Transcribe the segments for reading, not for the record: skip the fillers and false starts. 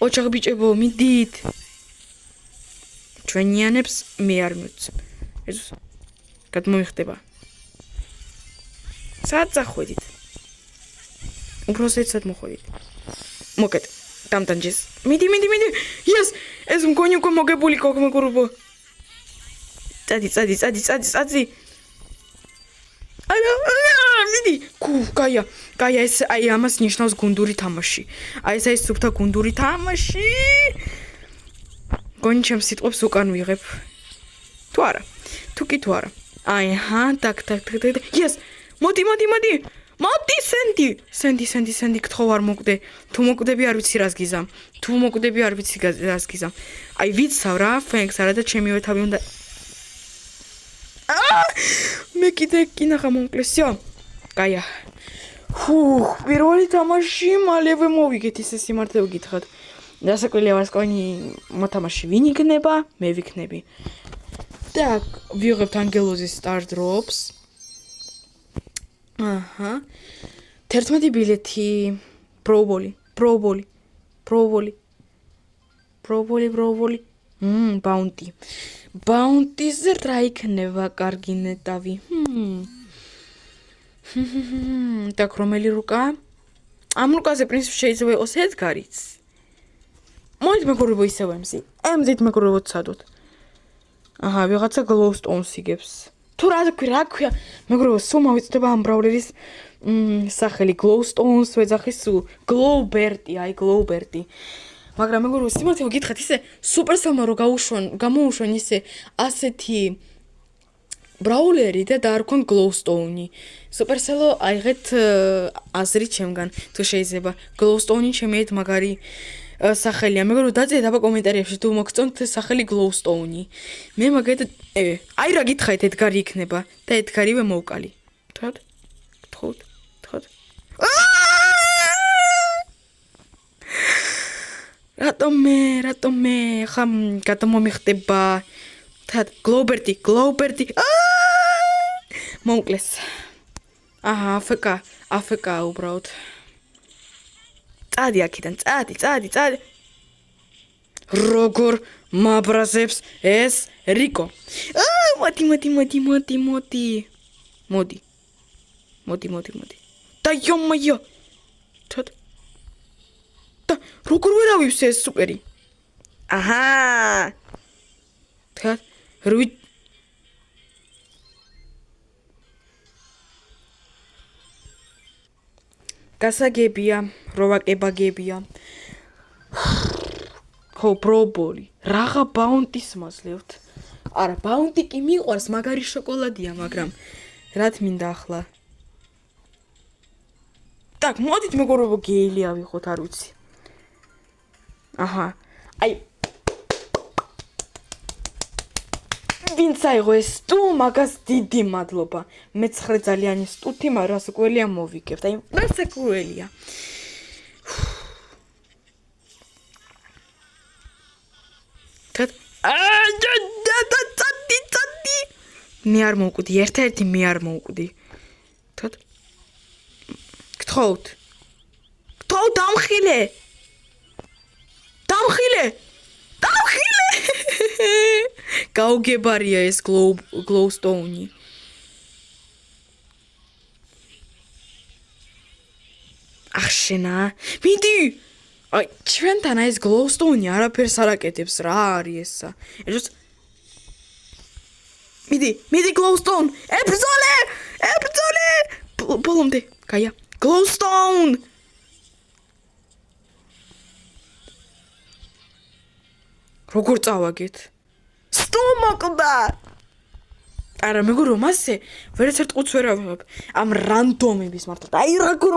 ოჯახ ბიჭებო, მიდით. ჩვენიანებს მე არ მივცემ. ეზოს. გადმოიხდება. საათ წახვედით. უბრალოდ მოხვედით. მოკეთ. დამტანჯეს. მიდი. Yes, ეს მგონი უკვე მოგებული გოგმეგურებო. წადი. მიდი. გაია, ეს აი ამას ნიშნავს გუნდური თამაში. აი ეს სუფთა გუნდური თამაში. გონი ჩემს სიტყვებს უკან ვიღებ. თუ არა. თუ არა. აი, ტაკ. Yes. მოდი. მოდი, სენდი, გთხოვ არ მოკვდე. თუ მოკვდები არ ვიცი რას გიზამ. აი ვიცავ რა, ფენქს არა და ჩემივე თავი უნდა. მე კიდე კინახა მომკლესიო. გაია. პირველი თამაში მალევე მოვიგეთ ისე სიმართლე ვგითხოთ. დასაკვირია ვარსკვლავინი მოთამაში ვინ იქნება? მე ვიქნები. Так, ვიღებთ ანგელოზის star drops. 11 ბილეთი. პროვოლი. Bounty. Bounty-ზე რა იქნება კარგი ნეტავი? Так, რომელი რუკა? ამ რუკაზე პრინციპში შეიძლება იყოს ედგარიც. მოდით მეგობრებო ისევ ემზი. ემზით მეგობრებო ცადოთ. ვიღაცა glowstones იგებს. თუ რა ქვია? მეგობრებო, სულ მოვიწდება ამ ბრაულერის სახელი glowstones ვეძახის სულ. Glowberti. მაგრამ მეგობრებო, სიმართლე ვგითხათ ისე Supercell-მა რო გამოუშვან ისე ასეთი ბრაულერი და დაარქვან Glowstone-ი. Supercell-ო აიღეთ აზრი ჩემგან, თუ შეიძლება. Glowstone-ი ჩემი ერთ მაგარი სახელია. მეგობრებო, დაწერეთ აბა კომენტარებში თუ მოგწონთ სახელი Glowstone-ი. მე მაგათ აი რა გითხარით ედგარი იქნება და ედგარივე მოვკალი. გთხოვთ. რატომ მე ხა გადამომიხდება თან Glowberti მომკლეს აჰა AFK უბრალოდ წადი აქედან წადი როგორ მაბრაზებს ეს რიკო მოდი და იომაიო თან და როგორ ვერავის ეს სუპერი აჰა თან რუი გასაგებია როვაკებაგებია ხო პრობოლი რაღა ბაუნტის მასლევთ არა ბაუნტი კი მიყვარს მაგარი შოკოლადია მაგრამ რა თმინდა ახლა так მოდით მეგობრებო გეილი ავიღოთ არ ვიცი აჰა აი ვინც აიღო ეს სტუ მაგას დიდი მადლობა მე-9 ძალიანი სტუთი მაგრამ რასაკვირველია მოვიგებთ აი რასაკვირველია თად წადი მე არ მოვკვდი ერთ-ერთი მე არ მოვკვდი თად გთხოვთ დამხილე გაუგებარია ეს Glowstone-ი ახშენა მიდი აი ჩვენთან ეს Glowstone-ი არაფერს არ აკეთებს რა არის ესა ეს მიდი Glowstone ებრძოლე ბოლომდე გაია Glowstone როგორ წავაგეთ სტუმოკდა არა მეგობრებო მასე ვერც ერთ ყუთს ვერ ავიღებ ამ რანდომების მართლა აი როგორ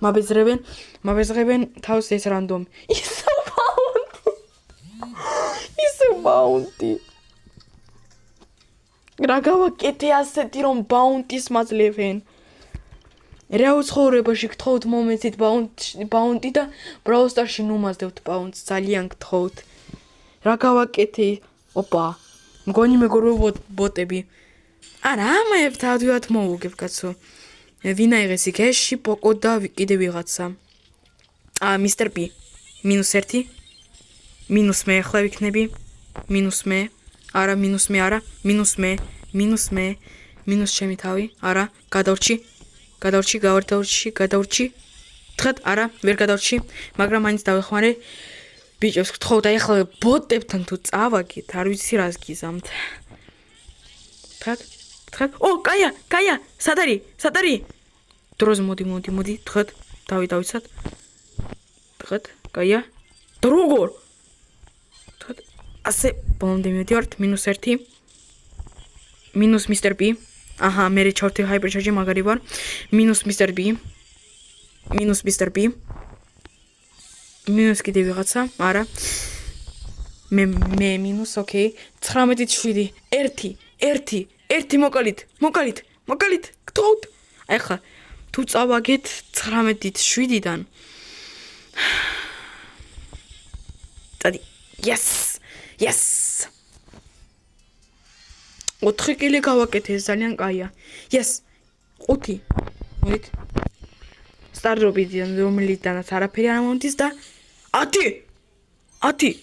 მაბეზრებენ თავს ეს რანდომი ისე ბაუნტი რა გავაკეთე ასეთი რომ ბაუნტის მაძლევენ რა უცხოვრებაში გთხოვთ მომეცით ბაუნტი და Brawl Stars-ში ნუ მაძლევთ ბაუნტს ძალიან გთხოვთ რა გავაკეთე ოპა მგონი მეგობრებო ბოტები არა ამაებ თავდივად მოვუგებ კაცო ვინ აიღეს იქ ეში პოკო და კიდე ვიღაცა მისტერ პი -1 -მე ახლა ვიქნები -მე არა -მე არა -მე მინუს ჩემი თავი არა გადავრჩი თხად არა ვერ გადავრჩი მაგრამ მაინც დავეხმარე ბიჭებს გთხოვთ აი ახლა ბოტებთან თუ წავაგეთ არ ვიცი რას გიზამთ თხად ო კაია სად არის დროზე მოდი თხად დავიცად თხად კაია და როგორ თხად ასე ბოლომდე მივდივართ -1 მინუს მისტერ პი აჰა მე ჩავთი ჰაიპერჩარჯი მაგარი ვარ -მისტერ პი მინუს კიდე ვიღაცა არა მე მინუს ოკეი 19-7 1 მოკალით გთხოვთ აი ხა თუ წავაგეთ 19-7-დან წადი yes 4 კილი გავაკეთე ძალიან კაია yes 5 მოდით სტარდროპიდან რომელიდანაც არაფერი არ მომდის და 10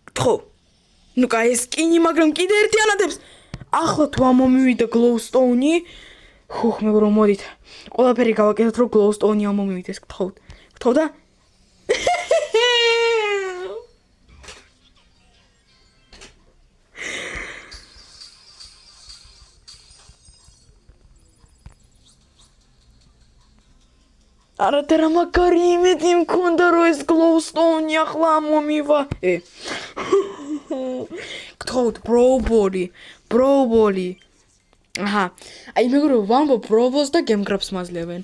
გთხოვ ნუ კაი ეს კინი მაგრამ კიდე ერთი ანადებს ახლა თუ ამომივიდა Glowstone-ი ხუხ მეგრო მოდით ყველაფერი გავაკეთოთ რომ Glowstone-ი ამომივიდეს გთხოვთ და არა და რა მაგარი იმედი მქონდა რომ ეს Glowstone-ი ახლა მომივა გთხოვთ ბროუბოლი აჰა აი მეგობრებო ვამბობ ბროუბოლს და გემგრაფს მაძლევენ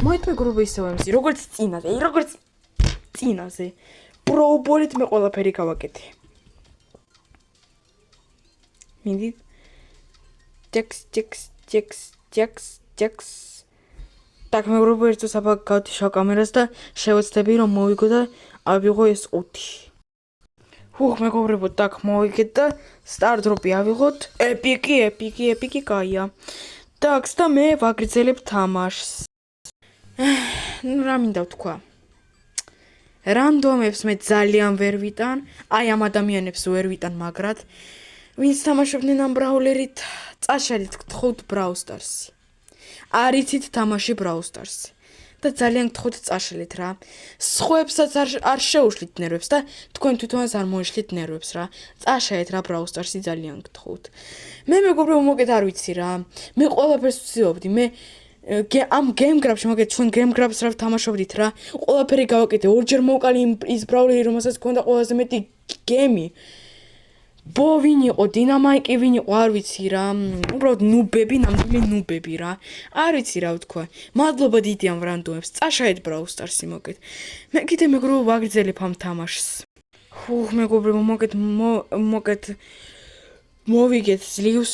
მოით მეგობრებო ისევ ამისი როგორც წინაზე ბროუბოლით მე ყველაფერი გავაკეთე მინდით ჯექს так მეგობრებო ერთო საბა გავთიშავ კამერას და შევეცდები რომ მოვიგო და ავიღო ეს 5 მეგობრებო так მოვიგეთ და სტარ დროპი ავიღოთ ეპიკი კაია такს და მე ვაგრძელებ თამაშს ну რა მინდა ვთქვა რანდომებს მე ძალიან ვერ ვიტან აი ამ ადამიანებს ვერ ვიტან მაგრად ვინც თამაშობდნენ ამ ბრაულერით წაშალით გთხოვთ Brawl Stars-ი არიცით თამაში Brawl Stars-ი და ძალიან გთხოვთ წაშალით რა სხვებსაც არ შეუშლით ნერვებს და თქვენ თვითონაც არ მოიშლით ნერვებს რა წაშალით რა Brawl Stars-ი ძალიან გთხოვთ მე მეგობრებო მოკეთ არ ვიცი რა მე ყველაფერს ვცდილობდი მე ამ გემგრაფში მოგეთ ჩვენ გემგრაფს რა ვთამაშობდით რა ყველაფერი გავაკეთე ორჯერ მოვკალი ის ბრაულერი რომელსაც გქონდა ყველაზე მეტი გემი ბო ვინ იყო დინამაიკი ვინ იყო არ ვიცი რა უბრალოდ ნუბები ნამდვილი ნუბები რა არ ვიცი რა ვთქვა მადლობა დიდი ამ რანდომებს წაშალეთ Brawl Stars-ი მოგეთ მე კიდე მეგობრებო ვაგრძელებ ამ თამაშს მეგობრებო მოგეთ მოვიგეთ ძლივს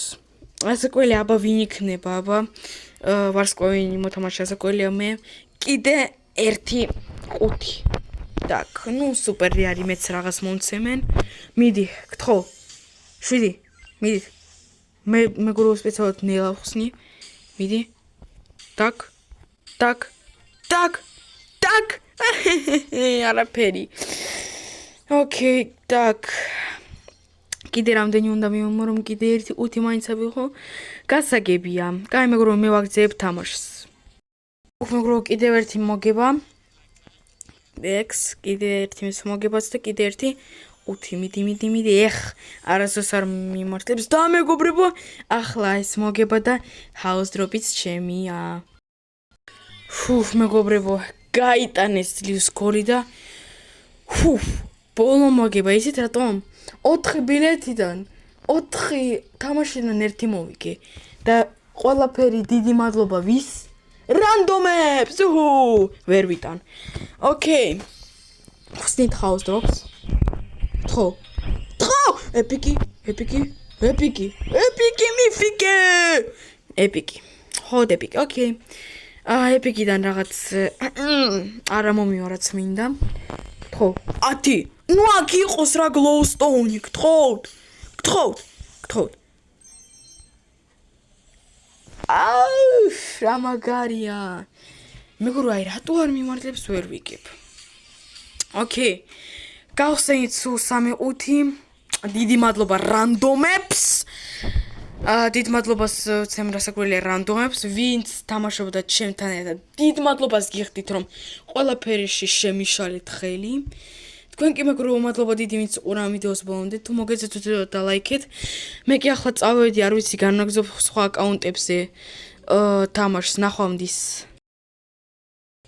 ასაკველი აბა ვინ იქნება აბა ვარსკვლავიანი მოთამაშე ასაკველია მე კიდე 1 5 так ну სუპერი არის მეც რაღაც მომცემენ მიდი გთხოვ 7 მიდით მე მეგობრებო სპეციალურად ნელა ვხსნი მიდი так არაფერი ოკეი так კიდე რამდენი უნდა მივამო რომ კიდე 1 5 მაინც ავიღო გასაგებია კაი მეგობრებო მე ვაგრძელებ თამაშს მეგობრებო კიდევ ერთი მოგება ექს კიდე ერთი მის მოგებაც და კიდე ერთი 5 მიდი ეხ არასდროს არ მიმართებს და მეგობრებო ახლა ეს მოგება და house drop-იც ჩემია მეგობრებო გაიტანეს ძლივს გოლი და ბოლო მოგება იცით რატომ 4 ბილეთიდან 4 თამაშიდან 1 მოვიგე და ყველაფერი დიდი მადლობა ვის რანდომებს ვერ ვიტან ოკეი ხსნით house drops ხო ეპიკი მიფიკე ეპიკი ხო ეპიკი ოკეი ეპიკიდან რაღაც არა მომიორაც მინდა ხო 10 ну აქ იყოს რა glowstone გთხოვთ რა მაგარია მეგობრებო აი რატო არ მიმართლებს ვერ ვიგებ ოკეი გავხსენით სულ 3-5 დიდი მადლობა რანდომებს დიდ მადლობას ვცემ რასაკვირველია რანდომებს ვინც თამაშობდა ჩემთან ერთად დიდ მადლობას გიხდით რომ ყველაფერში შემიშალეთ ხელი თქვენ კი მეგობრებო მადლობა დიდი ვინც უყურა ვიდეოს ბოლომდე თუ მოგეცეთ ვიდეო და ლაიქეთ მე კი ახლა წავედი არ ვიცი განაგზობ სხვა აკაუნტებზე თამაშს ნახვამდის